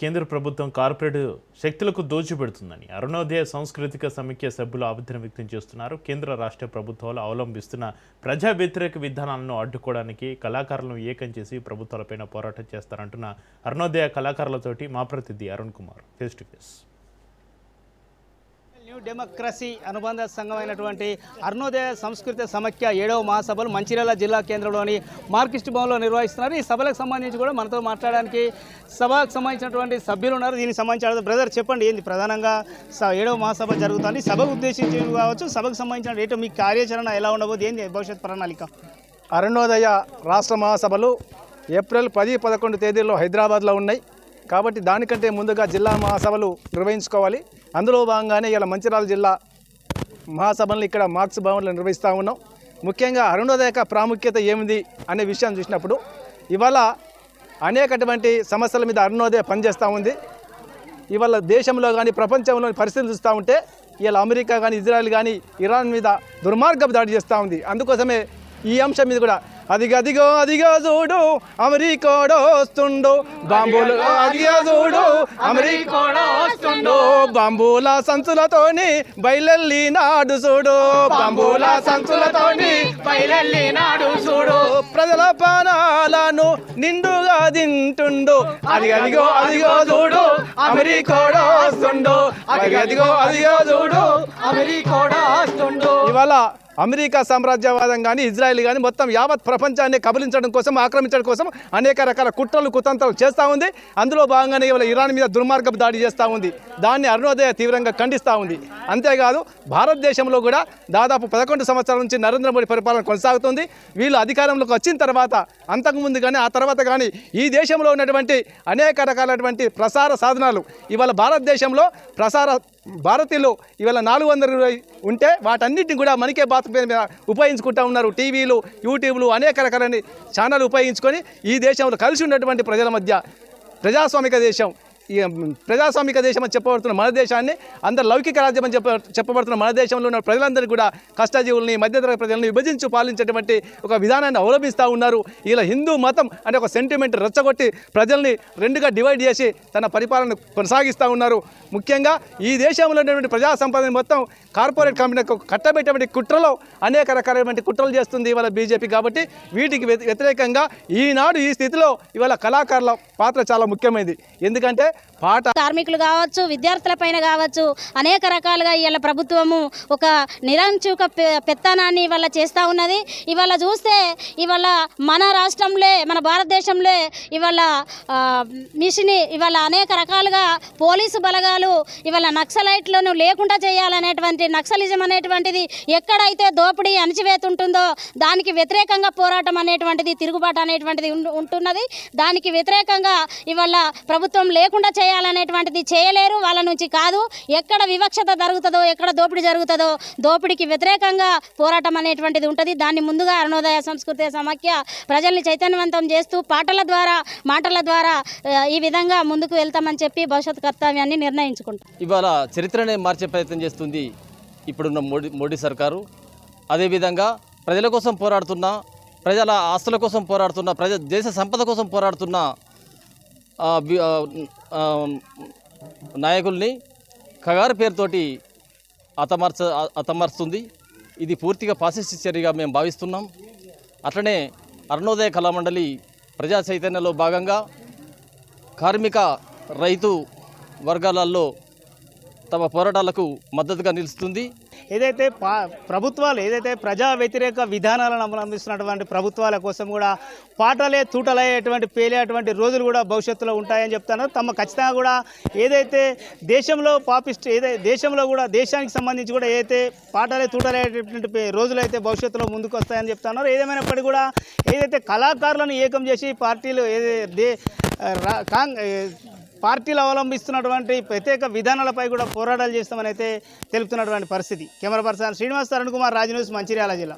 కేంద్ర ప్రభుత్వం కార్పొరేట్ శక్తులకు దోచిపెడుతుందని అరుణోదయ సాంస్కృతిక సమైక్య సభ్యులు ఆవేదన వ్యక్తం చేస్తున్నారు. కేంద్ర రాష్ట్ర ప్రభుత్వాలు అవలంబిస్తున్న ప్రజా వ్యతిరేక విధానాలను అడ్డుకోవడానికి కళాకారులను ఏకం చేసి ప్రభుత్వాలపైన పోరాటం చేస్తారంటున్న అరుణోదయ కళాకారులతోటి మా ప్రతినిధి Arun Kumar face to face. New democracy అనుబంధ సంఘమైనటువంటి అరుణోదయ సంస్కృతి సమైక్య 7వ మహాసభలు మంచిర్యాల జిల్లా కేంద్రంలోని మార్కిస్ట్ భవన్లో నిర్వహిస్తున్నారు. ఈ సభలకు సంబంధించి కూడా మనతో మాట్లాడడానికి సభకు సంబంధించినటువంటి సభ్యులు ఉన్నారు. దీనికి సంబంధించిన బ్రదర్ చెప్పండి, ఏంది ప్రధానంగా 7వ మహాసభ జరుగుతుంది, సభకు ఉద్దేశించి కావచ్చు, సభకు సంబంధించిన రేటు మీ కార్యాచరణ ఎలా ఉండబోదు, ఏంది భవిష్యత్ ప్రణాళిక? అరుణోదయ రాష్ట్ర మహాసభలు ఏప్రిల్ 10-11 తేదీల్లో హైదరాబాద్లో ఉన్నాయి. కాబట్టి దానికంటే ముందుగా జిల్లా మహాసభలు నిర్వహించుకోవాలి. అందులో భాగంగానే ఇలా మంచిర్యాల జిల్లా మహాసభలను ఇక్కడ మార్క్స్ భవన్లో నిర్వహిస్తూ ఉన్నాం. ముఖ్యంగా అరుణోదయ ప్రాముఖ్యత ఏమిటి అనే విషయం చూసినప్పుడు ఇవాళ అనేకటువంటి సమస్యల మీద అరుణోదయ పనిచేస్తూ ఉంది. ఇవాళ దేశంలో కానీ ప్రపంచంలోని పరిస్థితులు చూస్తూ ఉంటే ఇవాళ అమెరికా కానీ ఇజ్రాయెల్ కానీ ఇరాన్ మీద దుర్మార్గపు దాడి చేస్తూ ఉంది. అందుకోసమే ఈ అంశం మీద కూడా అదిగో చూడు అమెరికాడో వస్తుండు బాంబులు, అదిగో చూడు అమెరికాడో వస్తుండు బాంబుల సంచులతోని బయలెల్లినాడు చూడు, బాంబుల సంచులతోని బయలెల్లినాడు చూడు, ప్రజల ప్రాణాలను నిండుగా తింటుండు, అదిగో చూడు అమెరికాడో వస్తుండు, అదిగో చూడు అమెరికాడో వస్తుండు. ఇవాళ అమెరికా సామ్రాజ్యవాదం కానీ ఇజ్రాయెల్ కానీ మొత్తం యావత్ ప్రపంచాన్ని కబలించడం కోసం, ఆక్రమించడం కోసం అనేక రకాల కుట్రలు కుతంత్రాలు చేస్తూ ఉంది. అందులో భాగంగానే ఇవాళ ఇరాన్ మీద దుర్మార్గపు దాడి చేస్తూ ఉంది. దాన్ని అరుణోదయ తీవ్రంగా ఖండిస్తూ ఉంది. అంతేకాదు భారతదేశంలో కూడా దాదాపు 11 సంవత్సరాల నుంచి నరేంద్ర మోడీ పరిపాలన కొనసాగుతుంది. వీళ్ళు అధికారంలోకి వచ్చిన తర్వాత, అంతకుముందు కానీ ఆ తర్వాత కానీ ఈ దేశంలో ఉన్నటువంటి అనేక రకాలైనటువంటి ప్రసార సాధనాలు ఇవాళ భారతదేశంలో భారతీయులు ఇవాళ 420 ఉంటే వాటన్నిటిని కూడా మనకే బాత్ మీద ఉపయోగించుకుంటూ ఉన్నారు. టీవీలు, యూట్యూబ్లు అనేక రకాలైన ఛానల్ ఉపయోగించుకొని ఈ దేశంలో కలిసి ఉన్నటువంటి ప్రజల మధ్య ప్రజాస్వామిక దేశం, ఈ ప్రజాస్వామిక దేశం అని చెప్పబడుతున్న మన దేశాన్ని, అందరు లౌకిక రాజ్యం అని చెప్పబడుతున్న మన దేశంలో ఉన్న ప్రజలందరూ కూడా కష్టజీవుల్ని, మధ్యతరగతి ప్రజలను విభజించి పాలించేటువంటి ఒక విధానాన్ని అవలంబిస్తూ ఉన్నారు. ఇలా హిందూ మతం అనే ఒక సెంటిమెంట్ రెచ్చగొట్టి ప్రజల్ని రెండుగా డివైడ్ చేసి తన పరిపాలన కొనసాగిస్తూ ఉన్నారు. ముఖ్యంగా ఈ దేశంలో ఉన్నటువంటి ప్రజా సంపదని మొత్తం కార్పొరేట్ కంపెనీలకు కట్టబెట్టేటువంటి కుట్రలో అనేక రకాలైనటువంటి కుట్రలు చేస్తుంది ఇవాళ బీజేపీ. కాబట్టి వీటికి వ్యతిరేకంగా ఈనాడు ఈ స్థితిలో ఇవాళ కళాకారుల పాత్ర చాలా ముఖ్యమైనది. ఎందుకంటే కార్మికులు కావచ్చు, విద్యార్థుల పైన కావచ్చు, అనేక రకాలుగా ఇవాళ ప్రభుత్వము ఒక నిరంచుక పెత్తనాన్ని ఇవాళ చేస్తూ ఉన్నది. ఇవాళ చూస్తే ఇవాళ మన రాష్ట్రంలో, మన భారతదేశంలో ఇవాళ మిషని ఇవాళ అనేక రకాలుగా పోలీసు బలగాలు ఇవాళ నక్సలైట్లను లేకుండా చేయాలనేటువంటి నక్సలిజం అనేటువంటిది ఎక్కడైతే దోపిడీ అణచివేత ఉంటుందో దానికి వ్యతిరేకంగా పోరాటం అనేటువంటిది, తిరుగుబాటు అనేటువంటిది ఉంటున్నది. దానికి వ్యతిరేకంగా ఇవాళ ప్రభుత్వం లేకుండా చేయాలనేటువంటిది చేయలేరు. వాళ్ళ నుంచి కాదు, ఎక్కడ వివక్షత జరుగుతుందో, ఎక్కడ దోపిడీ జరుగుతుందో దోపిడీకి వ్యతిరేకంగా పోరాటం అనేటువంటిది ఉంటుంది. దాన్ని ముందుగా అరుణోదయ సంస్కృతి సమైక్య ప్రజల్ని చైతన్యవంతం చేస్తూ పాటల ద్వారా, మాటల ద్వారా ఈ విధంగా ముందుకు వెళ్తామని చెప్పి భవిష్యత్ కర్తవ్యాన్ని నిర్ణయించుకుంటాం. ఇవాళ చరిత్రనే మార్చే ప్రయత్నం చేస్తుంది ఇప్పుడున్న మోడీ సర్కారు. అదేవిధంగా ప్రజల కోసం పోరాడుతున్న, ప్రజల ఆస్తుల కోసం పోరాడుతున్న, దేశ సంపద కోసం పోరాడుతున్న నాయకుల్ని కగారు పేరుతోటి అతమర్చుతుంది. ఇది పూర్తిగా ఫాసిస్ట్ చర్యగా మేము భావిస్తున్నాం. అట్లనే అరుణోదయ కళామండలి ప్రజా చైతన్యంలో భాగంగా కార్మిక, రైతు వర్గాలలో తమ పోరాటాలకు మద్దతుగా నిలుస్తుంది. ఏదైతే ప్రభుత్వాలు ఏదైతే ప్రజా వ్యతిరేక విధానాలను అవలంబిస్తున్నటువంటి ప్రభుత్వాల కోసం కూడా పాటలే తూటలయ్యేటువంటి పేలేటువంటి రోజులు కూడా భవిష్యత్తులో ఉంటాయని చెప్తున్నారు. ఖచ్చితంగా కూడా ఏదైతే దేశంలో దేశంలో కూడా దేశానికి సంబంధించి కూడా ఏదైతే పాటలే తూటలయ్యేటువంటి రోజులు అయితే భవిష్యత్తులో ముందుకు వస్తాయని చెప్తున్నారు. ఏదేమైనప్పటికీ కూడా ఏదైతే కళాకారులను ఏకం చేసి పార్టీలు అవలంబిస్తున్నటువంటి ప్రత్యేక విధానాలపై కూడా పోరాటాలు చేస్తామని అయితే తెలుపుతున్నటువంటి పరిస్థితి. Camera person Srinivas, Arun Kumar, Raj news, Mancherial జిల్లా.